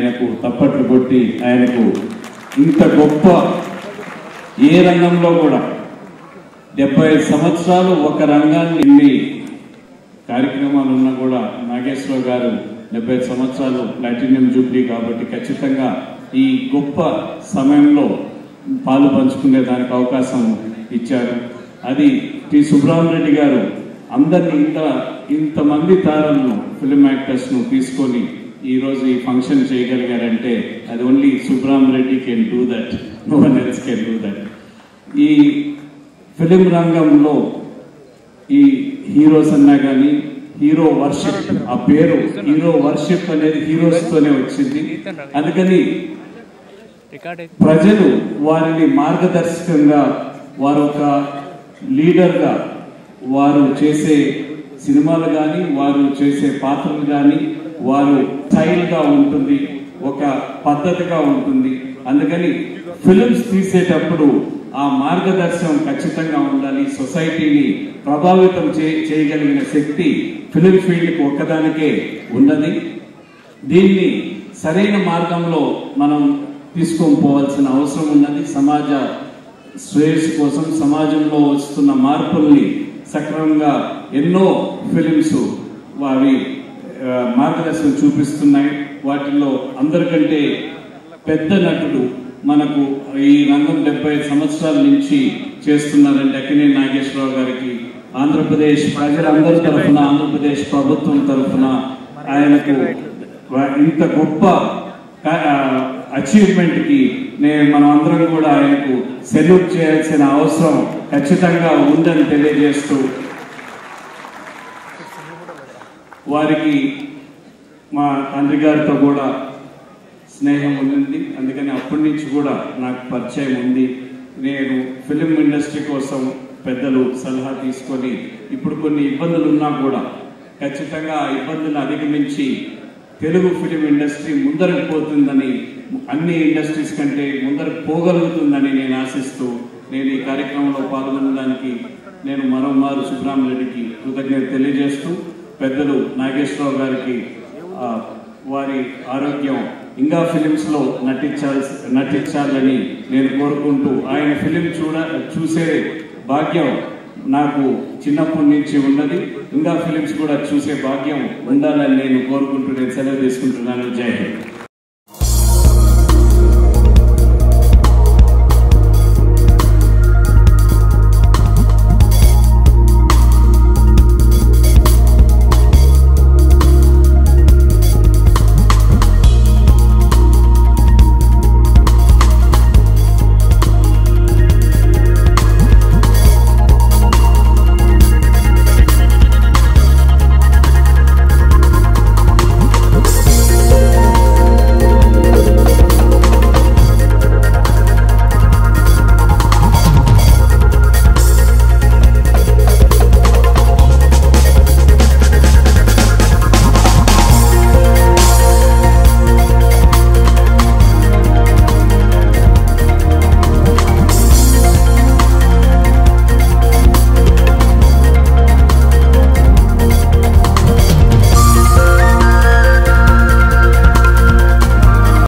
ఆయనకు తప్పట్లు కొట్టి ఆయనకు ఇంత గొప్ప ఏ రంగంలో కూడా 75 సంవత్సరాలు ఒక రంగాన్ని ఇన్ని కార్యక్రమాలు ఉన్నా కూడా నాగేశ్వరరావు గారు 75 సంవత్సరాలు ప్లాటినం జూబ్లీ కాబట్టి ఖచ్చితంగా ఈ గొప్ప సమయంలో పాలు పంచుకునే దానికి అవకాశం ఇచ్చారు. అది టి సుబ్రహ్మరెడ్డి గారు అందరినీ ఇంతమంది తారలను ఫిల్మ్ యాక్టర్స్ను తీసుకొని ఈ రోజు ఈ ఫంక్షన్ చేయగలిగారంటే అది only Subrahmareddy can do that, no one else can do that. ఈ ఫిలిం రంగంలో ఈ హీరోస్ అన్నా కానీ హీరో వర్షిప్, ఆ పేరు హీరో వర్షిప్ అనేది హీరోస్ తోనే వచ్చింది. అందుకని ప్రజలు వారిని మార్గదర్శకంగా వారు ఒక లీడర్గా వారు చేసే సినిమాలు కానీ వారు చేసే పాత్రలు కానీ వారు స్టైల్గా ఉంటుంది, ఒక పద్ధతిగా ఉంటుంది. అందుకని ఫిలిమ్స్ తీసేటప్పుడు ఆ మార్గదర్శనం ఖచ్చితంగా ఉండాలి. సొసైటీని ప్రభావితం చేయగలిగిన శక్తి ఫిలిం ఫీల్డ్కి ఒక్కదానికే ఉన్నది. దీన్ని సరైన మార్గంలో మనం తీసుకొని పోవాల్సిన అవసరం ఉన్నది. సమాజ శ్రేయస్సు కోసం సమాజంలో వస్తున్న మార్పుల్ని సక్రమంగా ఎన్నో ఫిలిమ్స్ వారి మార్గదర్శనం చూపిస్తున్నాయి. వాటిల్లో అందరికంటే పెద్ద నటుడు మనకు ఈ రంగం 75 సంవత్సరాల నుంచి చేస్తున్నారంటే అక్కినేని నాగేశ్వరరావు గారికి ఆంధ్రప్రదేశ్ ప్రజలందరి తరఫున, ఆంధ్రప్రదేశ్ ప్రభుత్వం తరఫున ఆయనకు ఇంత గొప్ప అచీవ్మెంట్ కి మనం అందరం కూడా ఆయనకు సెల్యూట్ చేయాల్సిన అవసరం ఖచ్చితంగా ఉందని తెలియజేస్తూ, వారికి మా తండ్రి గారితో కూడా స్నేహం ఉంది. అందుకని అప్పటి నుంచి కూడా నాకు పరిచయం ఉంది. నేను ఫిలిం ఇండస్ట్రీ కోసం పెద్దలు సలహా తీసుకొని ఇప్పుడు కొన్ని ఇబ్బందులు ఉన్నా కూడా ఖచ్చితంగా ఆ ఇబ్బందులు అధిగమించి తెలుగు ఫిలిం ఇండస్ట్రీ ముందరకు పోతుందని, అన్ని ఇండస్ట్రీస్ కంటే ముందరకు పోగలుగుతుందని నేను ఆశిస్తూ నేను ఈ కార్యక్రమంలో పాల్గొనడానికి నేను మరోమారు సుబ్రహ్మరెడ్డికి కృతజ్ఞత తెలియజేస్తూ, పెద్దలు నాగేశ్వరరావు గారికి వారి ఆరోగ్యం ఇంకా ఫిలిమ్స్ లో నటించాలని నేను కోరుకుంటూ, ఆయన ఫిలిం చూసే భాగ్యం నాకు చిన్నప్పటి నుంచి ఉన్నది. ఇంకా ఫిలిమ్స్ కూడా చూసే భాగ్యం ఉండాలని నేను కోరుకుంటూ నేను సెలవు తీసుకుంటున్నాను. జై హింద్.